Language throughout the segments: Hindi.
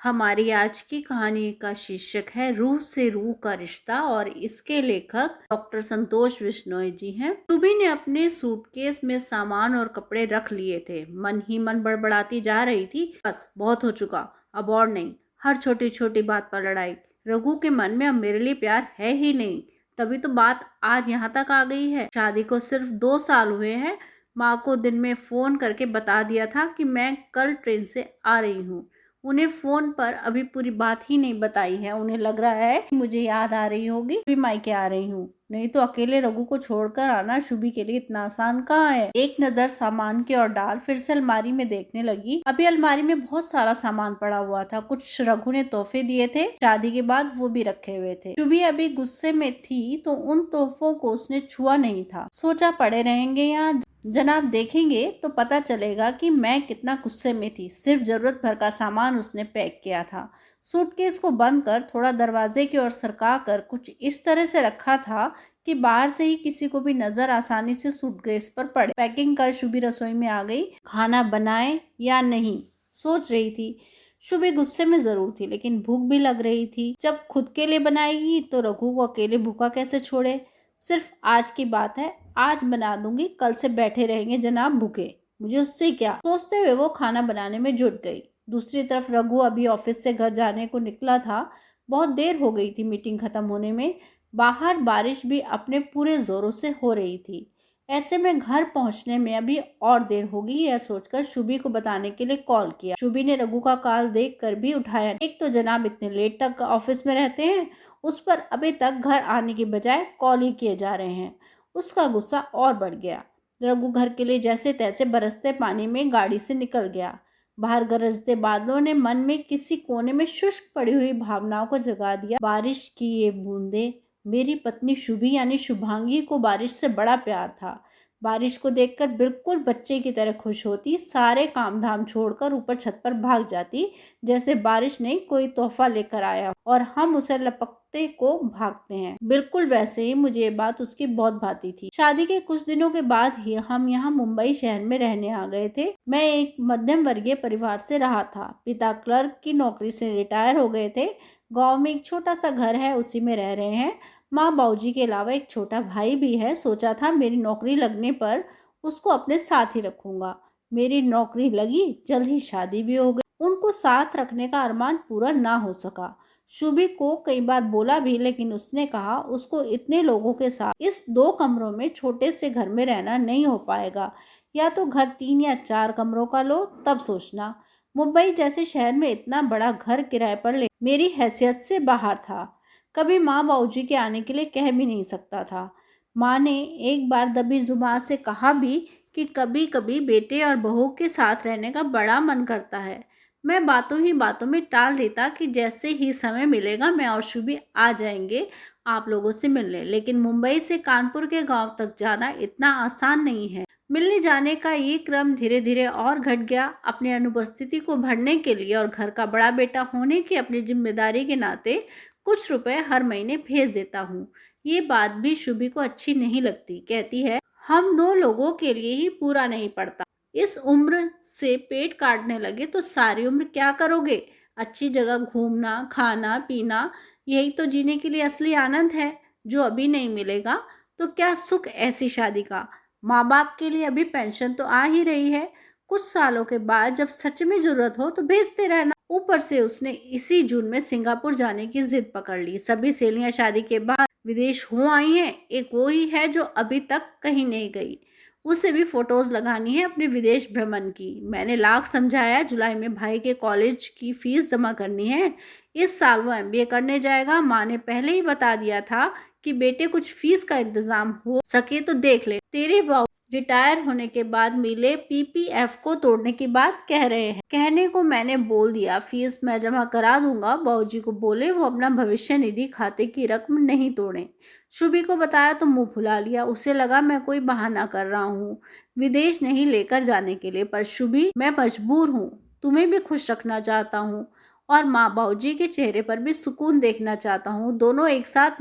हमारी आज की कहानी का शीर्षक है रूह से रूह का रिश्ता और इसके लेखक डॉक्टर संतोष बिश्नोई जी हैं। सुबी ने अपने सूटकेस में सामान और कपड़े रख लिए थे। मन ही मन बड़बड़ाती जा रही थी, बस बहुत हो चुका, अब और नहीं। हर छोटी छोटी बात पर लड़ाई। रघु के मन में अब मेरे लिए प्यार है ही नहीं, तभी तो बात आज यहाँ तक आ गई है। शादी को सिर्फ 2 साल हुए हैं। माँ को दिन में फोन करके बता दिया था कि मैं कल ट्रेन से आ रही हूँ। उन्हें फोन पर अभी पूरी बात ही नहीं बताई है। उन्हें लग रहा है कि मुझे याद आ रही होगी, भी मायके आ रही हूँ। नहीं तो अकेले रघु को छोड़कर आना शुभी के लिए इतना आसान कहाँ है। एक नजर सामान की ओर डाल फिर से अलमारी में देखने लगी। अभी अलमारी में बहुत सारा सामान पड़ा हुआ था। कुछ रघु ने तोहफे दिए थे, शादी के बाद वो भी रखे हुए थे। शुभी अभी गुस्से में थी तो उन तोहफों को उसने छुआ नहीं था। सोचा पड़े रहेंगे यहाँ, जनाब देखेंगे तो पता चलेगा कि मैं कितना गुस्से में थी। सिर्फ जरूरत भर का सामान उसने पैक किया था। सूटकेस को बंद कर थोड़ा दरवाजे की ओर सरका कर कुछ इस तरह से रखा था कि बाहर से ही किसी को भी नजर आसानी से सूटकेस पर पड़े। पैकिंग कर शुभी रसोई में आ गई। खाना बनाए या नहीं सोच रही थी। शुभी गुस्से में जरूर थी, लेकिन भूख भी लग रही थी। जब खुद के लिए बनाएगी तो रघु को अकेले भूखा कैसे छोड़े। सिर्फ आज की बात है, आज बना दूंगी, कल से बैठे रहेंगे जनाब भूखे, मुझे उससे क्या। सोचते हुए वो खाना बनाने में जुट गई। दूसरी तरफ रघु अभी ऑफिस से घर जाने को निकला था। बहुत देर हो गई थी मीटिंग खत्म होने में। बाहर बारिश भी अपने पूरे जोरों से हो रही थी। ऐसे में घर पहुंचने में अभी और देर होगी, यह सोचकर शुभी को बताने के लिए कॉल किया। शुभी ने रघु का कॉल देखकर भी उठाया। एक तो जनाब इतने लेट तक ऑफिस में रहते हैं, उस पर अभी तक घर आने की बजाय कॉल ही किए जा रहे हैं। उसका गुस्सा और बढ़ गया। रघु घर के लिए जैसे तैसे बरसते पानी में गाड़ी से निकल गया। बाहर गरजते बादलों ने मन में किसी कोने में शुष्क पड़ी हुई भावनाओं को जगा दिया। बारिश की ये बूंदे। मेरी पत्नी शुभी यानी शुभांगी को बारिश से बड़ा प्यार था। बारिश को देखकर बिल्कुल बच्चे की तरह खुश होती, सारे काम धाम छोड़कर ऊपर छत पर भाग जाती, जैसे बारिश नहीं कोई तोहफा लेकर आया और हम उसे लपकते को भागते हैं। बिल्कुल वैसे ही मुझे ये बात उसकी बहुत भाती थी। शादी के कुछ दिनों के बाद ही हम यहाँ मुंबई शहर में रहने आ गए थे। मैं एक मध्यम वर्गीय परिवार से रहा था। पिता क्लर्क की नौकरी से रिटायर हो गए थे। गांव में एक छोटा सा घर है, उसी में रह रहे हैं। माँ बाबूजी के अलावा एक छोटा भाई भी है। सोचा था मेरी नौकरी लगने पर उसको अपने साथ ही रखूंगा। मेरी नौकरी लगी, जल्द ही शादी भी हो गई। उनको साथ रखने का अरमान पूरा ना हो सका। शुभी को कई बार बोला भी, लेकिन उसने कहा उसको इतने लोगों के साथ इस 2 कमरों में छोटे से घर में रहना नहीं हो पाएगा। या तो घर 3 या 4 कमरों का लो, तब सोचना। मुंबई जैसे शहर में इतना बड़ा घर किराए पर ले मेरी हैसियत से बाहर था। कभी माँ बाबूजी के आने के लिए कह भी नहीं सकता था। माँ ने एक बार दबी जुबान से कहा भी कि कभी कभी बेटे और बहू के साथ रहने का बड़ा मन करता है। मैं बातों ही बातों में टाल देता कि जैसे ही समय मिलेगा मैं और शुभी आ जाएंगे आप लोगों से मिलने। लेकिन मुंबई से कानपुर के गांव तक जाना इतना आसान नहीं है। मिलने जाने का ये क्रम धीरे धीरे और घट गया। अपनी अनुपस्थिति को भरने के लिए और घर का बड़ा बेटा होने की अपनी जिम्मेदारी के नाते कुछ रुपए हर महीने भेज देता हूँ। ये बात भी शुभी को अच्छी नहीं लगती। कहती है हम 2 लोगों के लिए ही पूरा नहीं पड़ता। इस उम्र से पेट काटने लगे तो सारी उम्र क्या करोगे। अच्छी जगह घूमना, खाना पीना, यही तो जीने के लिए असली आनंद है, जो अभी नहीं मिलेगा। तो क्या सुख ऐसी शादी का। माँ बाप के लिए अभी पेंशन तो आ ही रही है। कुछ सालों के बाद जब सच में जरूरत हो तो भेजते रहना। ऊपर से उसने इसी जून में सिंगापुर जाने की जिद पकड़ ली। सभी सहेलियां शादी के बाद विदेश हो आई हैं। एक वो ही है जो अभी तक कहीं नहीं गई। उसे भी फोटोज लगानी है अपने विदेश भ्रमण की। मैंने लाख समझाया, जुलाई में भाई के कॉलेज की फीस जमा करनी है। इस साल वो एमबीए करने जाएगा। माँ ने पहले ही बता दिया था कि बेटे कुछ फीस का इंतजाम हो सके तो देख ले। तेरे बाबू रिटायर होने के बाद मिले पीपीएफ को तोड़ने की बात कह रहे हैं। कहने को मैंने बोल दिया फीस मैं जमा करा दूंगा। बाबूजी को बोले वो अपना भविष्य निधि खाते की रकम नहीं तोड़े। शुभी को बताया तो मुंह फुला लिया। उसे लगा मैं कोई बहाना कर रहा हूँ विदेश नहीं लेकर जाने के लिए। पर शुभी मैं मजबूर हूँ, तुम्हें भी खुश रखना चाहता हूँ और माँ बाबूजी के चेहरे पर भी सुकून देखना चाहता हूँ। दोनों एक साथ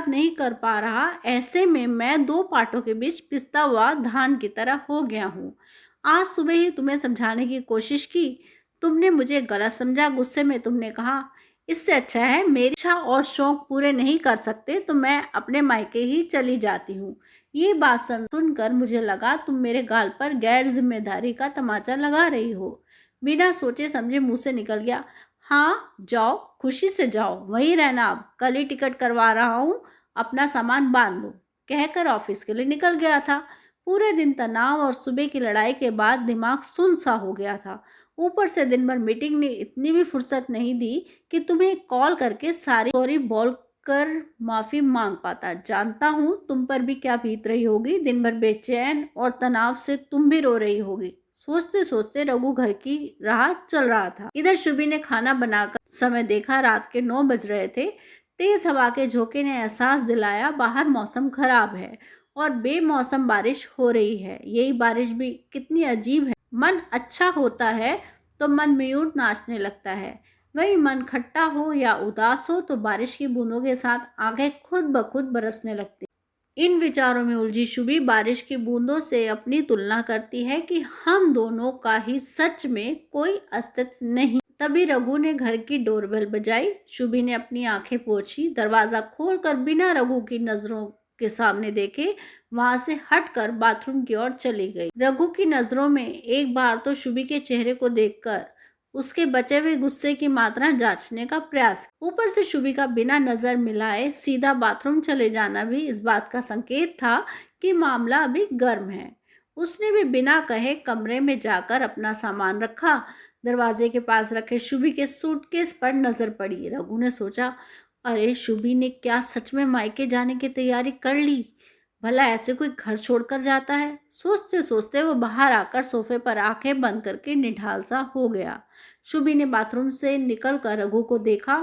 नहीं कर पा रहा। ऐसे में मैं 2 पार्टों के बीच पिसता हुआ धान की तरह हो गया हूँ। आज सुबह ही तुम्हें समझाने की कोशिश की, तुमने मुझे गलत समझा, गुस्से में तुमने कहा। इससे अच्छा है मेरी इच्छा और शौक पूरे नहीं कर सकते तो मैं अपने मायके ही चली जाती हूँ। ये बात सुनकर मुझे लगा तुम मेरे गाल पर गैर जिम्मेदारी का तमाचा लगा रही हो। बिना सोचे समझे मुंह से निकल गया, हाँ जाओ, खुशी से जाओ, वहीं रहना, अब कल ही टिकट करवा रहा हूँ, अपना सामान बांध लो, कहकर ऑफिस के लिए निकल गया था। पूरे दिन तनाव और सुबह की लड़ाई के बाद दिमाग सुन सा हो गया था। ऊपर से दिन भर मीटिंग ने इतनी भी फुर्सत नहीं दी कि तुम्हें कॉल करके सारी सॉरी बोल कर माफी मांग पाता। जानता हूँ तुम पर भी क्या बीत रही होगी, दिन भर बेचैन और तनाव से तुम भी रो रही होगी। सोचते सोचते रघु घर की राह चल रहा था। इधर शुभी ने खाना बनाकर समय देखा, रात के 9 बज रहे थे। तेज हवा के झोंके ने एहसास दिलाया बाहर मौसम खराब है और बेमौसम बारिश हो रही है। यही बारिश भी कितनी अजीब है, मन अच्छा होता है तो मन म्यूट नाचने लगता है, वही मन खट्टा हो या उदास हो तो बारिश की बूंदों के साथ आंखें खुद ब खुद बरसने लगती। इन विचारों में उलझी शुभी बारिश की बूंदों से अपनी तुलना करती है कि हम दोनों का ही सच में कोई अस्तित्व नहीं। तभी रघु ने घर की डोरबेल बजाई। शुभी ने अपनी आंखें पोंछी, दरवाजा खोलकर बिना रघु की नजरों के सामने देखे वहां से हटकर बाथरूम की ओर चली गई। रघु की नजरों में एक बार तो शुभी के चेहरे को देखकर उसके बचे हुए गुस्से की मात्रा जांचने का प्रयास। ऊपर से शुभी का बिना नजर मिलाए सीधा बाथरूम चले जाना भी इस बात का संकेत था कि मामला अभी गर्म है। उसने भी बिना कहे कमरे में जाकर अपना सामान रखा। दरवाजे के पास रखे शुभी के सूटकेस पर नजर पड़ी। रघु ने सोचा, अरे शुभी ने क्या सच में मायके जाने की तैयारी कर ली? भला ऐसे कोई घर छोड़कर जाता है? सोचते सोचते वो बाहर आकर सोफे पर आंखें बंद करके निढाल सा हो गया। शुभी ने बाथरूम से निकलकर रघु को देखा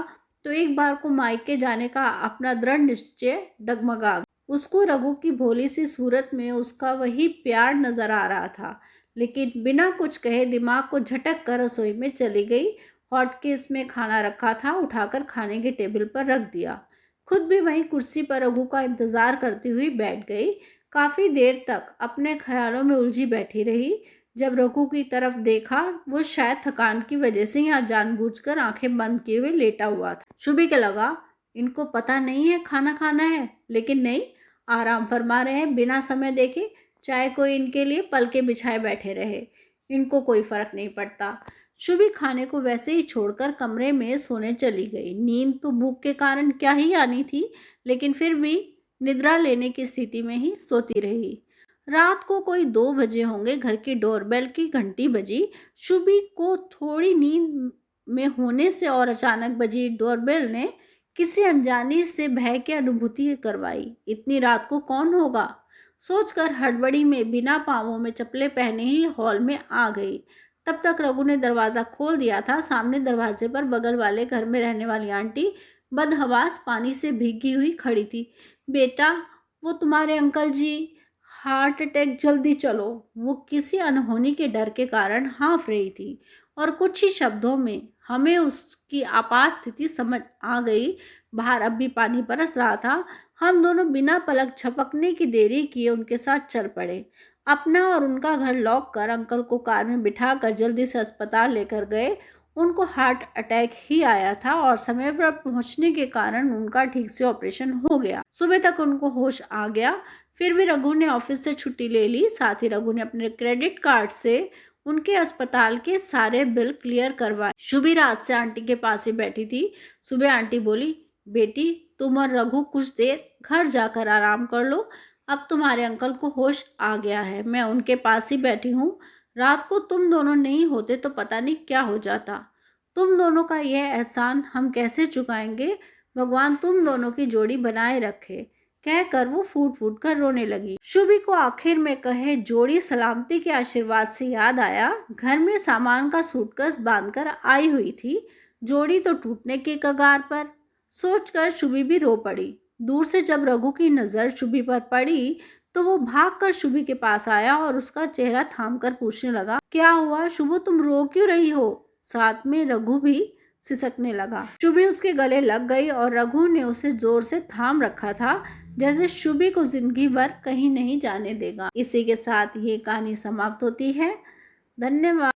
तो एक बार को मायके जाने का अपना दृढ़ निश्चय डगमगा गया। उसको रघु की भोली सी सूरत में उसका वही प्यार नजर आ रहा था, लेकिन बिना कुछ कहे दिमाग को झटक कर रसोई में चली गई। हॉटकेस में खाना रखा था, उठाकर खाने के टेबल पर रख दिया। खुद भी वहीं कुर्सी पर रघु का इंतजार करती हुई बैठ गई। काफी देर तक अपने ख्यालों में उलझी बैठी रही। जब रघु की तरफ देखा, वो शायद थकान की वजह से यहाँ जानबूझकर आंखें बंद किए हुए लेटा हुआ था। शुभी के लगा इनको पता नहीं है खाना खाना है, लेकिन नहीं, आराम फरमा रहे हैं बिना समय देखे, चाहे कोई इनके लिए पलके बिछाए बैठे रहे, इनको कोई फर्क नहीं पड़ता। शुभी खाने को वैसे ही छोड़कर कमरे में सोने चली गई। नींद तो भूख के कारण क्या ही आनी थी, लेकिन फिर भी निद्रा लेने की स्थिति में ही सोती रही। रात को कोई 2 बजे होंगे, घर की डोरबेल की घंटी बजी। शुभी को थोड़ी नींद में होने से और अचानक बजी डोरबेल ने किसी अनजानी से भय की अनुभूति करवाई। इतनी रात को कौन होगा सोचकर हड़बड़ी में बिना पांवों में चप्पलें पहने ही हॉल में आ गई। तब तक रघु ने दरवाजा खोल दिया था। सामने दरवाजे पर बगल वाले घर में रहने वाली आंटी बदहवास पानी से भीगी हुई खड़ी थी। बेटा, वो तुम्हारे अंकल जी, हार्ट अटैक, जल्दी चलो। वो किसी अनहोनी के डर के कारण हाँफ रही थी और कुछ ही शब्दों में हमें उसकी आपात स्थिति समझ आ गई। बाहर अब भी पानी बरस रहा था। हम दोनों बिना पलक झपकने की देरी किए उनके साथ चल पड़े। अपना और उनका घर लॉक कर अंकल को कार में बिठाकर जल्दी से अस्पताल लेकर गए। उनको हार्ट अटैक ही आया था और समय पर पहुंचने के कारण उनका ठीक से ऑपरेशन हो गया। सुबह तक उनको होश आ गया। फिर भी रघु ने ऑफिस से छुट्टी ले ली। साथ ही रघु ने अपने क्रेडिट कार्ड से उनके अस्पताल के सारे बिल क्लियर करवाए। शुभी रात से आंटी के पास ही बैठी थी। सुबह आंटी बोली, बेटी तुम और रघु कुछ देर घर जाकर आराम कर लो, अब तुम्हारे अंकल को होश आ गया है, मैं उनके पास ही बैठी हूँ। रात को तुम दोनों नहीं होते तो पता नहीं क्या हो जाता। तुम दोनों का यह एहसान हम कैसे चुकाएंगे, भगवान तुम दोनों की जोड़ी बनाए रखे, कहकर वो फूट फूट कर रोने लगी। शुभी को आखिर में कहे जोड़ी सलामती के आशीर्वाद से याद आया, घर में सामान का सूटकेस बांधकर आई हुई थी, जोड़ी तो टूटने के कगार पर। सोचकर शुभी भी रो पड़ी। दूर से जब रघु की नजर शुभी पर पड़ी तो वो भागकर शुभी के पास आया और उसका चेहरा थामकर पूछने लगा, क्या हुआ शुभु, तुम रो क्यों रही हो? साथ में रघु भी सिसकने लगा। शुभी उसके गले लग गई और रघु ने उसे जोर से थाम रखा था, जैसे शुभी को जिंदगी भर कहीं नहीं जाने देगा। इसी के साथ ये कहानी समाप्त होती है। धन्यवाद।